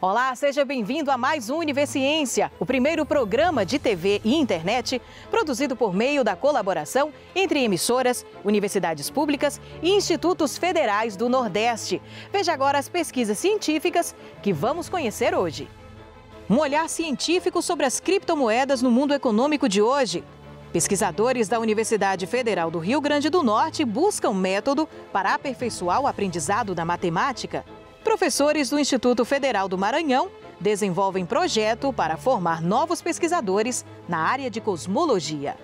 Olá, seja bem-vindo a mais um Universiência, o primeiro programa de TV e internet produzido por meio da colaboração entre emissoras, universidades públicas e institutos federais do Nordeste. Veja agora as pesquisas científicas que vamos conhecer hoje. Um olhar científico sobre as criptomoedas no mundo econômico de hoje. Pesquisadores da Universidade Federal do Rio Grande do Norte buscam método para aperfeiçoar o aprendizado da matemática. Professores do Instituto Federal do Maranhão desenvolvem projeto para formar novos pesquisadores na área de cosmologia.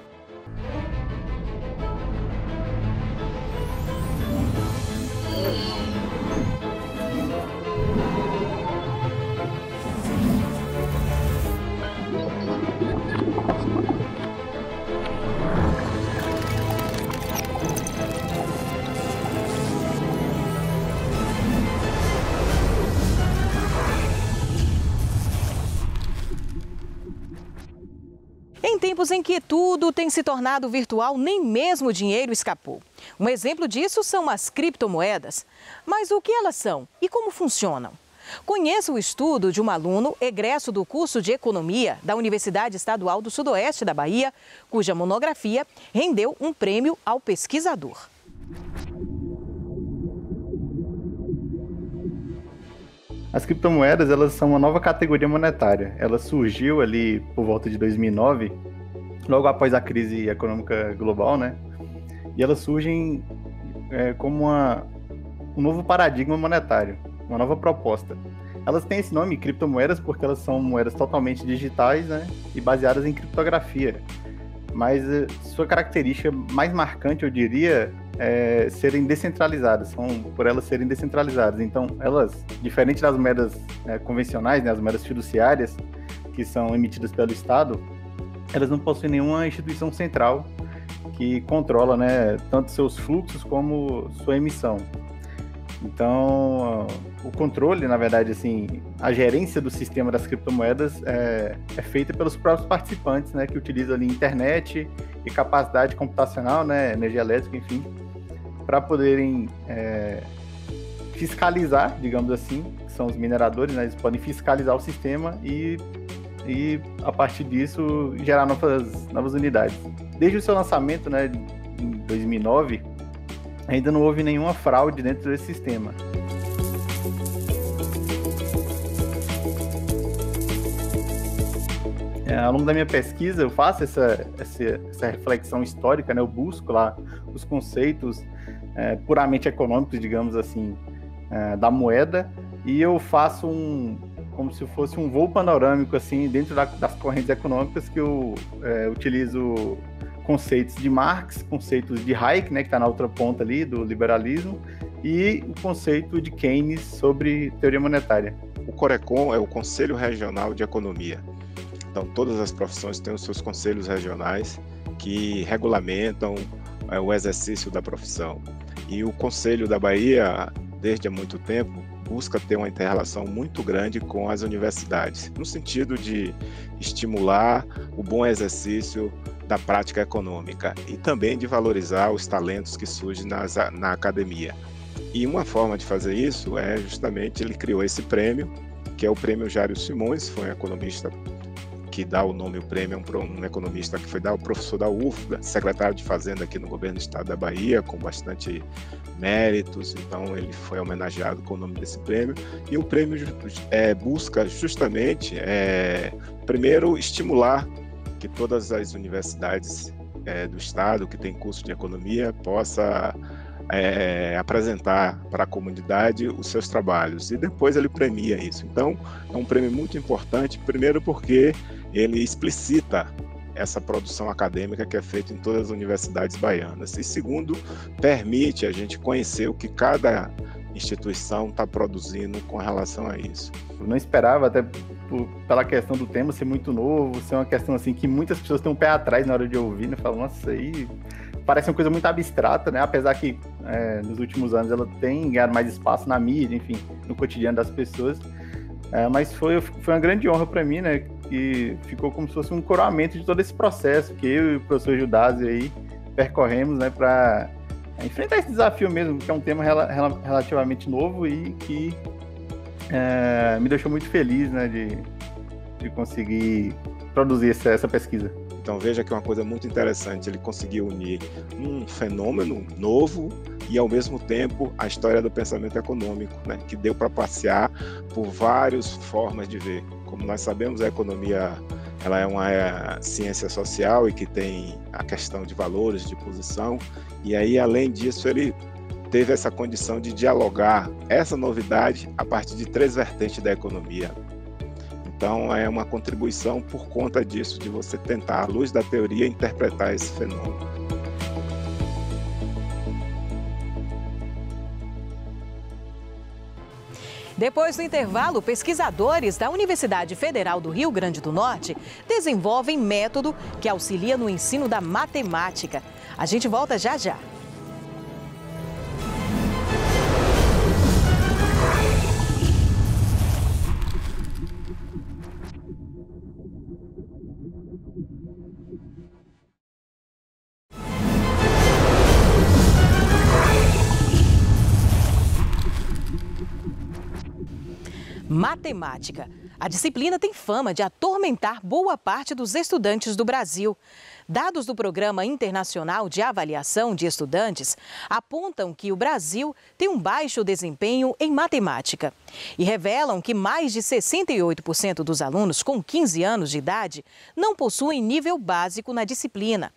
Em tempos em que tudo tem se tornado virtual, nem mesmo o dinheiro escapou. Um exemplo disso são as criptomoedas. Mas o que elas são e como funcionam? Conheça o estudo de um aluno egresso do curso de Economia da Universidade Estadual do Sudoeste da Bahia, cuja monografia rendeu um prêmio ao pesquisador. As criptomoedas, elas são uma nova categoria monetária. Ela surgiu ali por volta de 2009, logo após a crise econômica global, né? E elas surgem como um novo paradigma monetário, uma nova proposta. Elas têm esse nome, criptomoedas, porque elas são moedas totalmente digitais, né? E baseadas em criptografia. Mas sua característica mais marcante, eu diria, serem descentralizadas, por elas serem descentralizadas. Então, elas, diferente das moedas convencionais, né, as moedas fiduciárias, que são emitidas pelo Estado, elas não possuem nenhuma instituição central que controla, né, tanto seus fluxos como sua emissão. Então, o controle, na verdade, assim, a gerência do sistema das criptomoedas é feita pelos próprios participantes, né, que utilizam ali internet e capacidade computacional, né, energia elétrica, enfim, para poderem fiscalizar, digamos assim, que são os mineradores, né, eles podem fiscalizar o sistema e a partir disso gerar novas unidades. Desde o seu lançamento, né, em 2009, ainda não houve nenhuma fraude dentro desse sistema. Ao longo da minha pesquisa, eu faço essa reflexão histórica, né? Eu busco lá os conceitos puramente econômicos, digamos assim, da moeda, e eu faço como se fosse um voo panorâmico, assim, dentro das correntes econômicas, que eu utilizo conceitos de Marx, conceitos de Hayek, né, que está na outra ponta ali, do liberalismo, e o conceito de Keynes sobre teoria monetária. O CORECON é o Conselho Regional de Economia. Então, todas as profissões têm os seus conselhos regionais que regulamentam o exercício da profissão. E o Conselho da Bahia, desde há muito tempo, busca ter uma inter-relação muito grande com as universidades, no sentido de estimular o bom exercício da prática econômica e também de valorizar os talentos que surgem na academia. E uma forma de fazer isso é justamente, ele criou esse prêmio, que é o Prêmio Jário Simões, foi um economista que dá o nome ao prêmio, um economista que foi o professor da UFBA, secretário de Fazenda aqui no governo do estado da Bahia, com bastante méritos, então ele foi homenageado com o nome desse prêmio, e o prêmio busca justamente, primeiro, estimular que todas as universidades do estado que tem curso de economia possa apresentar para a comunidade os seus trabalhos, e depois ele premia isso. Então, é um prêmio muito importante, primeiro porque ele explicita essa produção acadêmica que é feita em todas as universidades baianas, e segundo, permite a gente conhecer o que cada instituição está produzindo com relação a isso. Eu não esperava, até pela questão do tema ser muito novo, ser uma questão assim que muitas pessoas têm um pé atrás na hora de ouvir, né? Falam, nossa, isso aí parece uma coisa muito abstrata, né? Apesar que nos últimos anos ela tem ganhado mais espaço na mídia, enfim, no cotidiano das pessoas. Mas foi uma grande honra para mim, né? Que ficou como se fosse um coroamento de todo esse processo que eu e o professor Gildásio aí percorremos, né? Para enfrentar esse desafio mesmo, que é um tema relativamente novo e que me deixou muito feliz, né, de conseguir produzir essa pesquisa. Então veja que é uma coisa muito interessante, ele conseguiu unir um fenômeno novo e ao mesmo tempo a história do pensamento econômico, né, que deu para passear por várias formas de ver. Como nós sabemos, a economia ela é uma ciência social e que tem a questão de valores, de posição, e aí além disso ele teve essa condição de dialogar essa novidade a partir de 3 vertentes da economia. Então, é uma contribuição por conta disso, de você tentar, à luz da teoria, interpretar esse fenômeno. Depois do intervalo, pesquisadores da Universidade Federal do Rio Grande do Norte desenvolvem método que auxilia no ensino da matemática. A gente volta já já. Matemática. A disciplina tem fama de atormentar boa parte dos estudantes do Brasil. Dados do Programa Internacional de Avaliação de Estudantes apontam que o Brasil tem um baixo desempenho em matemática e revelam que mais de 68% dos alunos com 15 anos de idade não possuem nível básico na disciplina.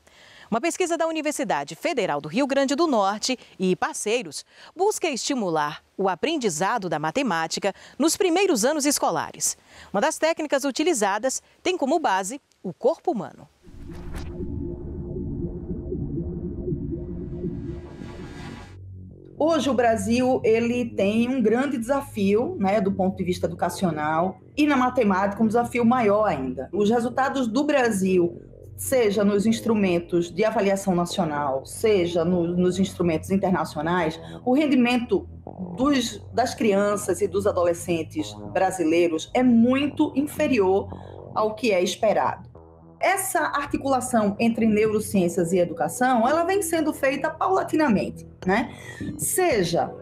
Uma pesquisa da Universidade Federal do Rio Grande do Norte e parceiros busca estimular o aprendizado da matemática nos primeiros anos escolares. Uma das técnicas utilizadas tem como base o corpo humano. Hoje o Brasil ele tem um grande desafio, né, do ponto de vista educacional, e na matemática um desafio maior ainda. Os resultados do Brasil, seja nos instrumentos de avaliação nacional, seja nos instrumentos internacionais, o rendimento das crianças e dos adolescentes brasileiros é muito inferior ao que é esperado. Essa articulação entre neurociências e educação, ela vem sendo feita paulatinamente, né? Seja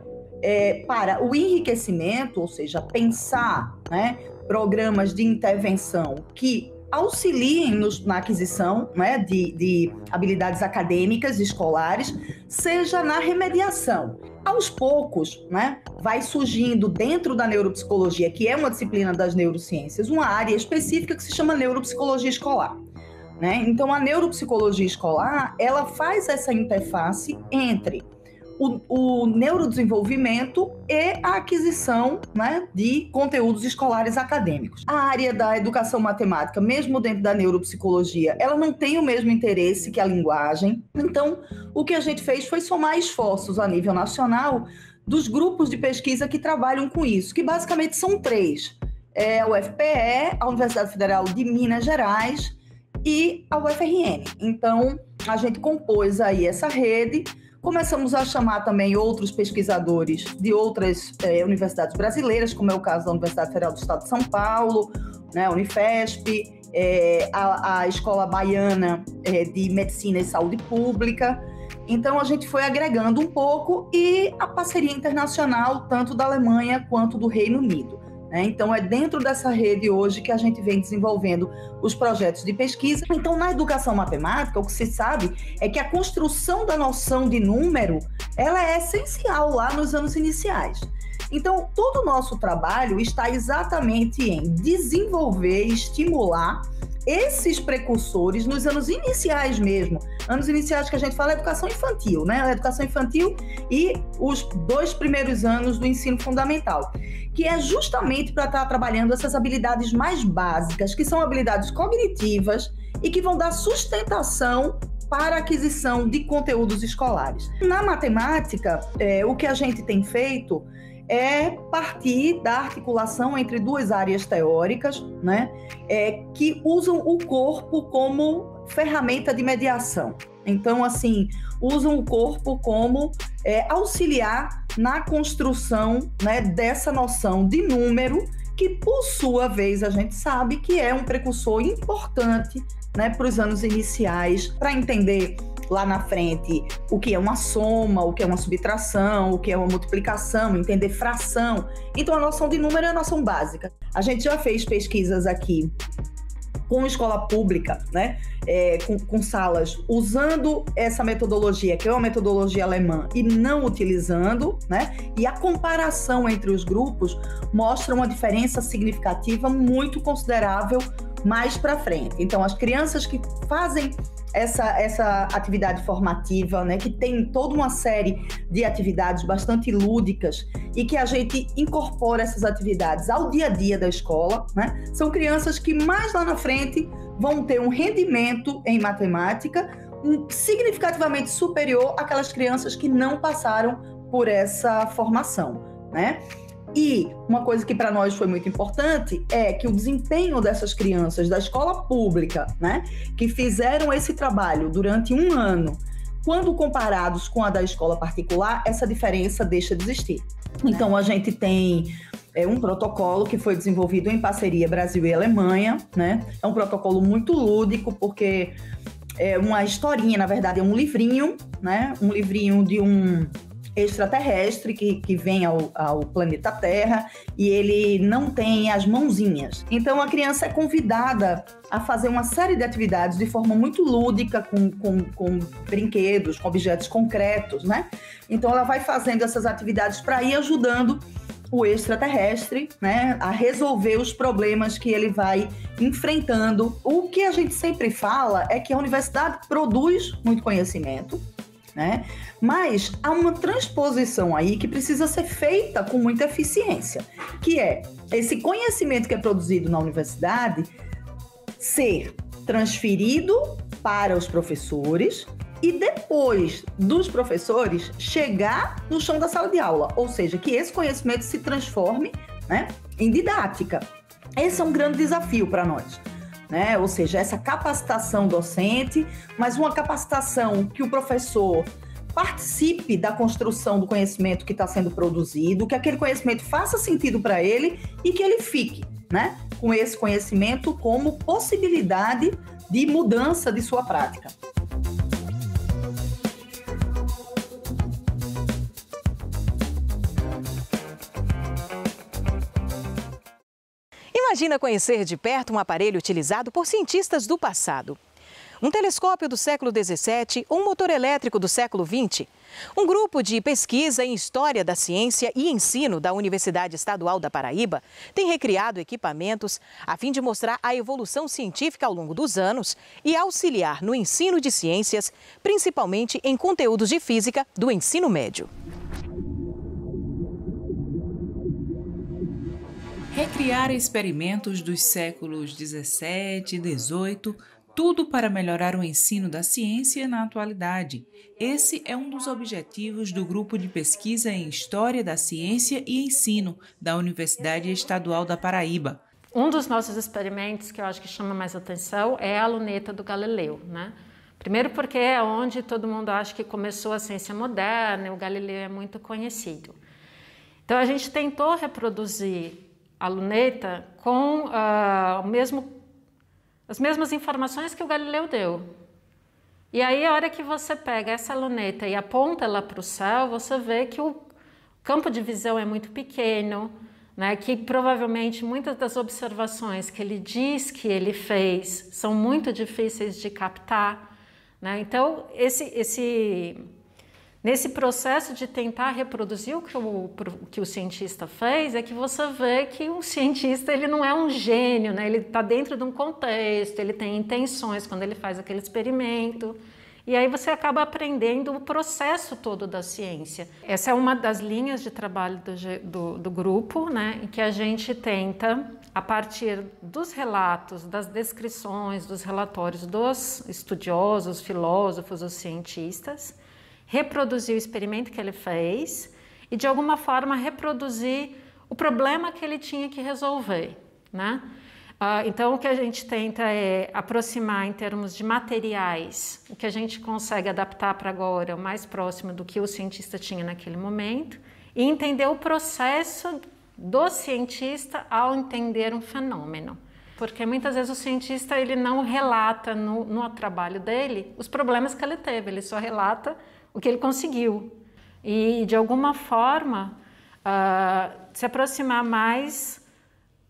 para o enriquecimento, ou seja, pensar, né, programas de intervenção que auxiliem na aquisição, né, de habilidades acadêmicas escolares, seja na remediação. Aos poucos, né, vai surgindo dentro da neuropsicologia, que é uma disciplina das neurociências, uma área específica que se chama neuropsicologia escolar. Né? Então, a neuropsicologia escolar, ela faz essa interface entre o neurodesenvolvimento e a aquisição, né, de conteúdos escolares acadêmicos. A área da educação matemática, mesmo dentro da neuropsicologia, ela não tem o mesmo interesse que a linguagem. Então, o que a gente fez foi somar esforços a nível nacional dos grupos de pesquisa que trabalham com isso, que basicamente são 3. A UFPE, a Universidade Federal de Minas Gerais e a UFRN. Então, a gente compôs aí essa rede. Começamos a chamar também outros pesquisadores de outras universidades brasileiras, como é o caso da Universidade Federal do Estado de São Paulo, né, a Unifesp, a Escola Baiana de Medicina e Saúde Pública. Então, a gente foi agregando um pouco e a parceria internacional, tanto da Alemanha quanto do Reino Unido. Então, é dentro dessa rede hoje que a gente vem desenvolvendo os projetos de pesquisa. Então, na educação matemática, o que se sabe é que a construção da noção de número, ela é essencial lá nos anos iniciais. Então, todo o nosso trabalho está exatamente em desenvolver e estimular esses precursores nos anos iniciais mesmo. Anos iniciais que a gente fala é educação infantil, né? A educação infantil e os 2 primeiros anos do ensino fundamental, que é justamente para estar trabalhando essas habilidades mais básicas, que são habilidades cognitivas e que vão dar sustentação para a aquisição de conteúdos escolares. Na matemática, o que a gente tem feito é partir da articulação entre 2 áreas teóricas, né, que usam o corpo como ferramenta de mediação. Então, assim, usam o corpo como auxiliar na construção, né, dessa noção de número, que, por sua vez, a gente sabe que é um precursor importante, né, para os anos iniciais, para entender lá na frente o que é uma soma, o que é uma subtração, o que é uma multiplicação, entender fração. Então, a noção de número é a noção básica. A gente já fez pesquisas aqui com escola pública, né? Com salas usando essa metodologia, que é uma metodologia alemã, e não utilizando, né? E a comparação entre os grupos mostra uma diferença significativa muito considerável mais para frente. Então, as crianças que fazem essa atividade formativa, né, que tem toda uma série de atividades bastante lúdicas e que a gente incorpora essas atividades ao dia a dia da escola, né, são crianças que mais lá na frente vão ter um rendimento em matemática significativamente superior àquelas crianças que não passaram por essa formação, né? E uma coisa que para nós foi muito importante é que o desempenho dessas crianças da escola pública, né, que fizeram esse trabalho durante um ano, quando comparados com a da escola particular, essa diferença deixa de existir. Então, a gente tem um protocolo que foi desenvolvido em parceria Brasil e Alemanha, né? É um protocolo muito lúdico, porque é uma historinha, na verdade, é um livrinho, né? Um livrinho de um extraterrestre que vem ao planeta Terra e ele não tem as mãozinhas. Então a criança é convidada a fazer uma série de atividades de forma muito lúdica, com brinquedos, com objetos concretos, né? Então ela vai fazendo essas atividades para ir ajudando o extraterrestre, né, a resolver os problemas que ele vai enfrentando. O que a gente sempre fala é que a universidade produz muito conhecimento, né? Mas há uma transposição aí que precisa ser feita com muita eficiência, que é esse conhecimento que é produzido na universidade ser transferido para os professores e depois dos professores chegar no chão da sala de aula, ou seja, que esse conhecimento se transforme, né, em didática. Esse é um grande desafio para nós, né? Ou seja, essa capacitação docente, mas uma capacitação que o professor participe da construção do conhecimento que está sendo produzido, que aquele conhecimento faça sentido para ele e que ele fique, né, com esse conhecimento como possibilidade de mudança de sua prática. Imagina conhecer de perto um aparelho utilizado por cientistas do passado. Um telescópio do século XVII ou um motor elétrico do século XX. Um grupo de pesquisa em História da Ciência e Ensino da Universidade Estadual da Paraíba tem recriado equipamentos a fim de mostrar a evolução científica ao longo dos anos e auxiliar no ensino de ciências, principalmente em conteúdos de física do ensino médio. Recriar experimentos dos séculos 17 e 18, tudo para melhorar o ensino da ciência na atualidade. Esse é um dos objetivos do Grupo de Pesquisa em História da Ciência e Ensino da Universidade Estadual da Paraíba. Um dos nossos experimentos que eu acho que chama mais atenção é a luneta do Galileu, né? Primeiro porque é onde todo mundo acha que começou a ciência moderna, e o Galileu é muito conhecido. Então a gente tentou reproduzir a luneta com as mesmas informações que o Galileu deu. E aí, a hora que você pega essa luneta e aponta ela para o céu, você vê que o campo de visão é muito pequeno, né? Que provavelmente muitas das observações que ele diz que ele fez são muito difíceis de captar, né? Então, nesse processo de tentar reproduzir o que o cientista fez, é que você vê que o cientista ele não é um gênio, né? Ele está dentro de um contexto, ele tem intenções quando ele faz aquele experimento, e aí você acaba aprendendo o processo todo da ciência. Essa é uma das linhas de trabalho do grupo, né? Em que a gente tenta, a partir dos relatos, das descrições, dos relatórios dos estudiosos, filósofos, os cientistas, reproduzir o experimento que ele fez e, de alguma forma, reproduzir o problema que ele tinha que resolver, né? Então, o que a gente tenta é aproximar em termos de materiais o que a gente consegue adaptar para agora, o mais próximo do que o cientista tinha naquele momento, e entender o processo do cientista ao entender um fenômeno. porque muitas vezes o cientista ele não relata no trabalho dele os problemas que ele teve, ele só relata o que ele conseguiu. E, de alguma forma, se aproximar mais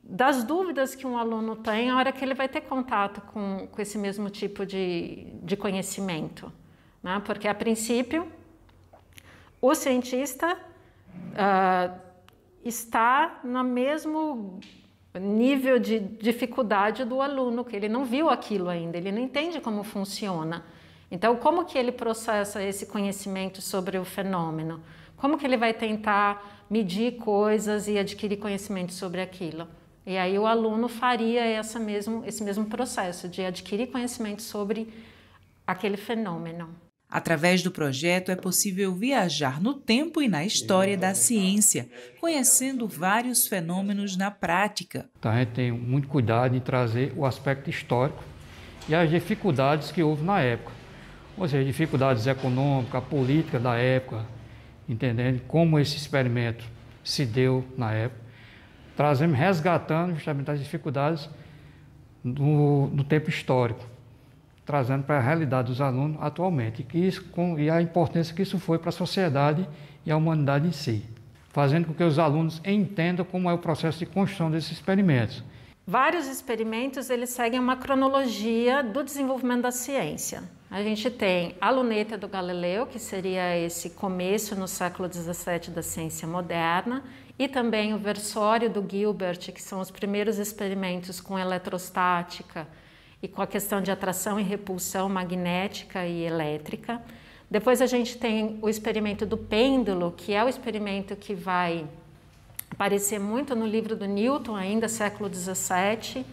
das dúvidas que um aluno tem na hora que ele vai ter contato com esse mesmo tipo de conhecimento, né? Porque, a princípio, o cientista está no mesmo nível de dificuldade do aluno, que ele não viu aquilo ainda, ele não entende como funciona. Então, como que ele processa esse conhecimento sobre o fenômeno? Como que ele vai tentar medir coisas e adquirir conhecimento sobre aquilo? E aí o aluno faria esse mesmo processo de adquirir conhecimento sobre aquele fenômeno. Através do projeto é possível viajar no tempo e na história da ciência, conhecendo vários fenômenos na prática. Então, a gente tem muito cuidado em trazer o aspecto histórico e as dificuldades que houve na época. Ou seja, dificuldades econômicas, políticas da época, entendendo como esse experimento se deu na época, resgatando justamente as dificuldades do tempo histórico, trazendo para a realidade dos alunos atualmente, e a importância que isso foi para a sociedade e a humanidade em si, fazendo com que os alunos entendam como é o processo de construção desses experimentos. Vários experimentos eles seguem uma cronologia do desenvolvimento da ciência. A gente tem a luneta do Galileu, que seria esse começo no século XVII da ciência moderna, e também o versório do Gilbert, que são os primeiros experimentos com eletrostática e com a questão de atração e repulsão magnética e elétrica. Depois a gente tem o experimento do pêndulo, que é o experimento que vai aparecer muito no livro do Newton, ainda século XVII,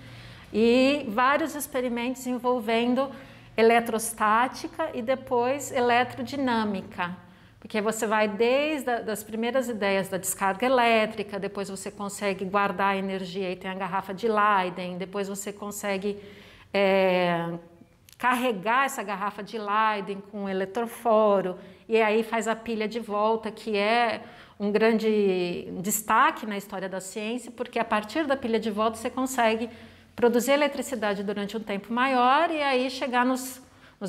e vários experimentos envolvendo eletrostática e depois eletrodinâmica, porque você vai desde as primeiras ideias da descarga elétrica, depois você consegue guardar a energia e tem a garrafa de Leyden, depois você consegue carregar essa garrafa de Leyden com um eletroforo, e aí faz a pilha de volta, que é um grande destaque na história da ciência, porque a partir da pilha de volta você consegue produzir eletricidade durante um tempo maior e aí chegar nos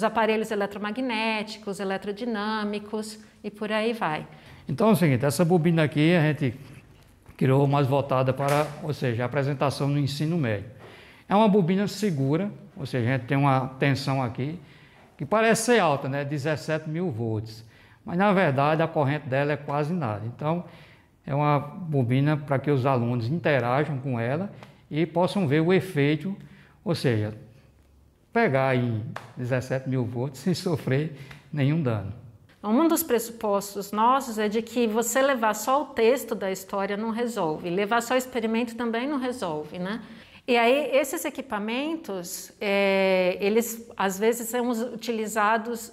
aparelhos eletromagnéticos, eletrodinâmicos e por aí vai. Então é o seguinte, essa bobina aqui a gente criou mais voltada para, ou seja, a apresentação no ensino médio. É uma bobina segura, ou seja, a gente tem uma tensão aqui que parece ser alta, né, 17.000 volts. Mas, na verdade, a corrente dela é quase nada. Então, é uma bobina para que os alunos interajam com ela e possam ver o efeito, ou seja, pegar aí 17.000 volts sem sofrer nenhum dano. Um dos pressupostos nossos é de que você levar só o texto da história não resolve, levar só o experimento também não resolve, né? E aí, esses equipamentos, eles às vezes são utilizados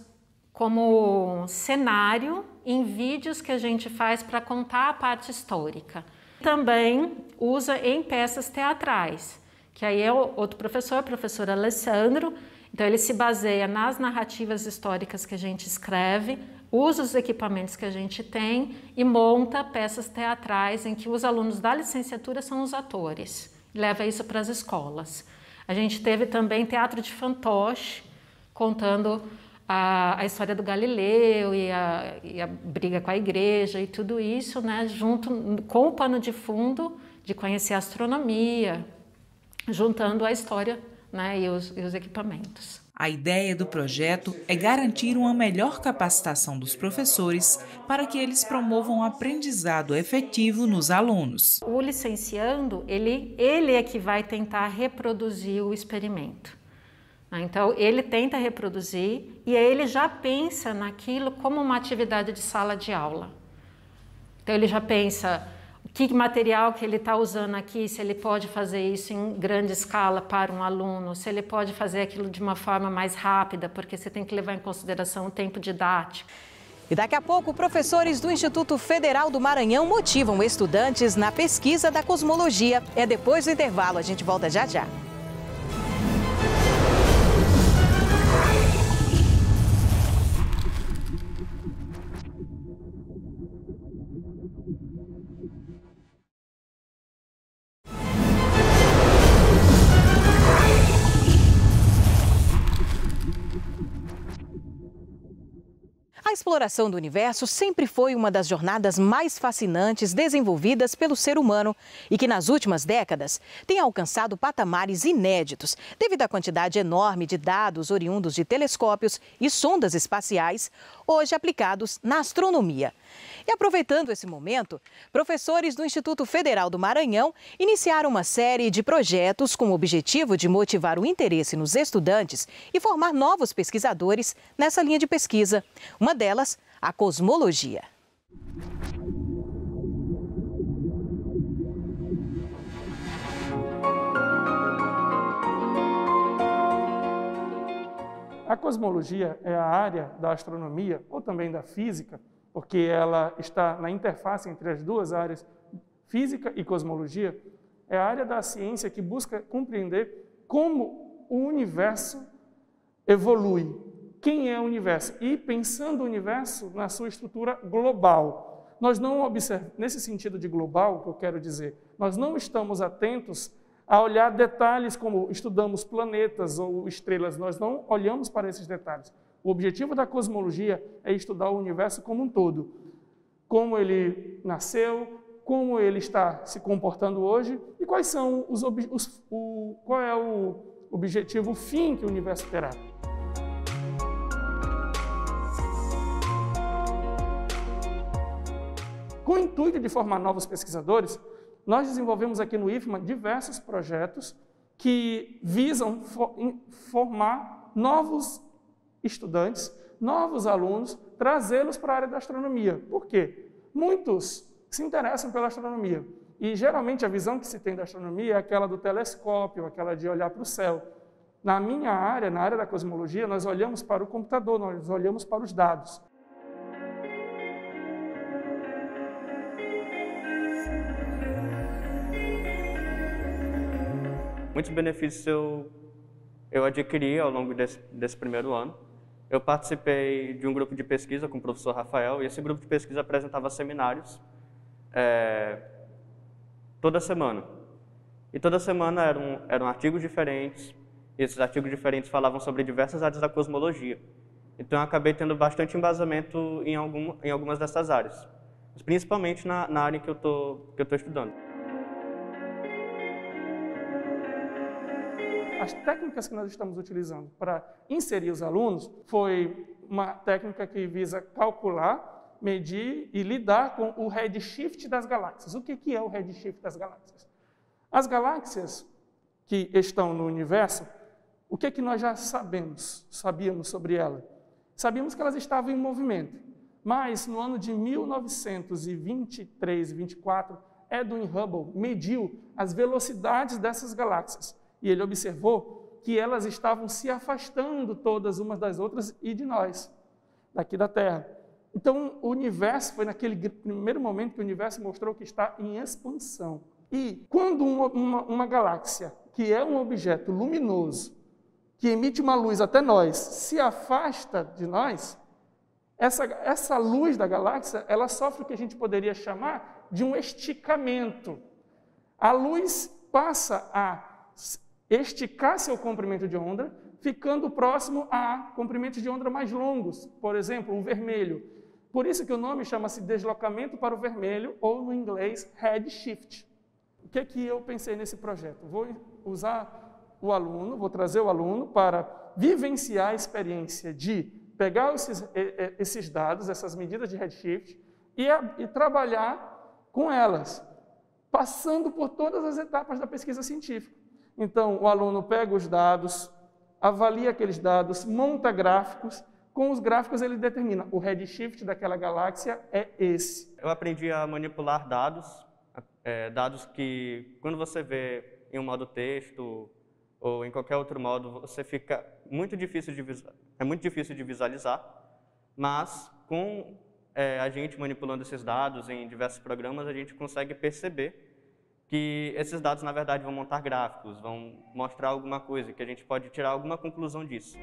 como cenário em vídeos que a gente faz para contar a parte histórica. Também usa em peças teatrais, que aí é outro professor, o professor Alessandro. Então ele se baseia nas narrativas históricas que a gente escreve, usa os equipamentos que a gente tem e monta peças teatrais em que os alunos da licenciatura são os atores. Leva isso para as escolas. A gente teve também teatro de fantoche, contando a história do Galileu e a briga com a igreja e tudo isso, né, junto com o pano de fundo de conhecer a astronomia, juntando a história, né, e os equipamentos. A ideia do projeto é garantir uma melhor capacitação dos professores para que eles promovam o aprendizado efetivo nos alunos. O licenciando, ele é que vai tentar reproduzir o experimento. Então, ele tenta reproduzir e aí ele já pensa naquilo como uma atividade de sala de aula. Então, ele já pensa que material que ele está usando aqui, se ele pode fazer isso em grande escala para um aluno, se ele pode fazer aquilo de uma forma mais rápida, porque você tem que levar em consideração o tempo didático. E daqui a pouco, professores do Instituto Federal do Maranhão motivam estudantes na pesquisa da cosmologia. É depois do intervalo, a gente volta já já. exploração do universo sempre foi uma das jornadas mais fascinantes desenvolvidas pelo ser humano e que nas últimas décadas tem alcançado patamares inéditos devido à quantidade enorme de dados oriundos de telescópios e sondas espaciais hoje aplicados na astronomia. E aproveitando esse momento, professores do Instituto Federal do Maranhão iniciaram uma série de projetos com o objetivo de motivar o interesse nos estudantes e formar novos pesquisadores nessa linha de pesquisa. Uma delas, a cosmologia. A cosmologia é a área da astronomia, ou também da física, porque ela está na interface entre as duas áreas, física e cosmologia, é a área da ciência que busca compreender como o universo evolui. Quem é o universo? E pensando o universo na sua estrutura global. Nós não observamos, nesse sentido de global, que eu quero dizer, nós não estamos atentos a olhar detalhes como estudamos planetas ou estrelas, nós não olhamos para esses detalhes. O objetivo da cosmologia é estudar o universo como um todo. Como ele nasceu, como ele está se comportando hoje e quais são qual é o objetivo, o fim que o universo terá. Com o intuito de formar novos pesquisadores, nós desenvolvemos aqui no IFMA diversos projetos que visam formar novos estudantes, novos alunos, trazê-los para a área da astronomia. Por quê? Muitos se interessam pela astronomia e geralmente a visão que se tem da astronomia é aquela do telescópio, aquela de olhar para o céu. Na minha área, na área da cosmologia, nós olhamos para o computador, nós olhamos para os dados. Muitos benefícios eu adquiri ao longo desse primeiro ano. Eu participei de um grupo de pesquisa com o professor Rafael, e esse grupo de pesquisa apresentava seminários toda semana. E toda semana eram artigos diferentes, e esses artigos diferentes falavam sobre diversas áreas da cosmologia. Então eu acabei tendo bastante embasamento em algumas dessas áreas, principalmente na área que eu tô estudando. As técnicas que nós estamos utilizando para inserir os alunos foi uma técnica que visa calcular, medir e lidar com o redshift das galáxias. O que é o redshift das galáxias? As galáxias que estão no universo, o que nós já sabíamos sobre elas? Sabíamos que elas estavam em movimento, mas no ano de 1923 e 24, Edwin Hubble mediu as velocidades dessas galáxias. E ele observou que elas estavam se afastando todas umas das outras e de nós, daqui da Terra. Então, o universo foi naquele primeiro momento que o universo mostrou que está em expansão. E quando uma galáxia, que é um objeto luminoso, que emite uma luz até nós, se afasta de nós, essa luz da galáxia, ela sofre o que a gente poderia chamar de um esticamento. A luz passa a esticar seu comprimento de onda, ficando próximo a comprimentos de onda mais longos, por exemplo, o vermelho. Por isso que o nome chama-se deslocamento para o vermelho, ou no inglês, redshift. O que eu pensei nesse projeto? Vou usar o aluno, vou trazer o aluno para vivenciar a experiência de pegar esses dados, essas medidas de redshift, e trabalhar com elas, passando por todas as etapas da pesquisa científica. Então, o aluno pega os dados, avalia aqueles dados, monta gráficos. Com os gráficos, ele determina o redshift daquela galáxia é esse. Eu aprendi a manipular dados, dados que, quando você vê em um modo texto ou em qualquer outro modo, você fica é muito difícil de visualizar, mas com a gente manipulando esses dados em diversos programas, a gente consegue perceber que esses dados, na verdade, vão montar gráficos, vão mostrar alguma coisa, que a gente pode tirar alguma conclusão disso.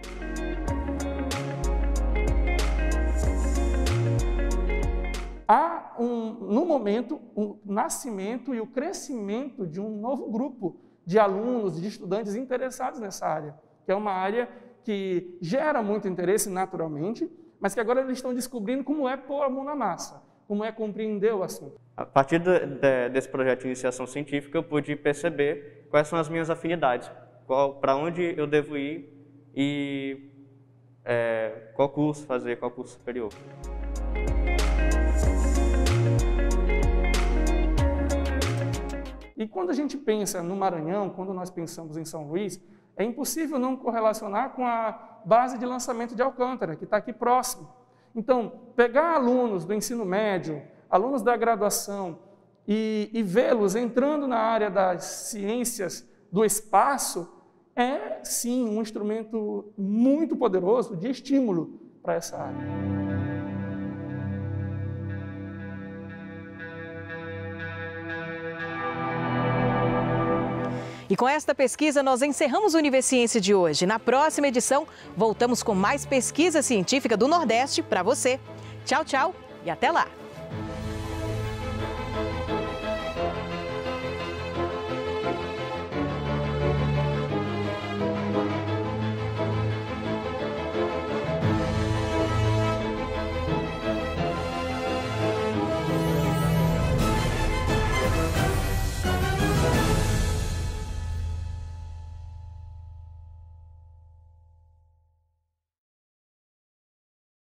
Há, no momento, o nascimento e o crescimento de um novo grupo de alunos, de estudantes interessados nessa área, que é uma área que gera muito interesse naturalmente, mas que agora eles estão descobrindo como é pôr a mão na massa, como é compreender o assunto. A partir desse projeto de iniciação científica, eu pude perceber quais são as minhas afinidades, para onde eu devo ir e qual curso fazer, qual curso superior. E quando a gente pensa no Maranhão, quando nós pensamos em São Luís, é impossível não correlacionar com a base de lançamento de Alcântara, que está aqui próximo. Então, pegar alunos do ensino médio, alunos da graduação, e vê-los entrando na área das ciências do espaço, é sim um instrumento muito poderoso de estímulo para essa área. E com esta pesquisa, nós encerramos o Universiência de hoje. Na próxima edição, voltamos com mais pesquisa científica do Nordeste para você. Tchau, tchau e até lá!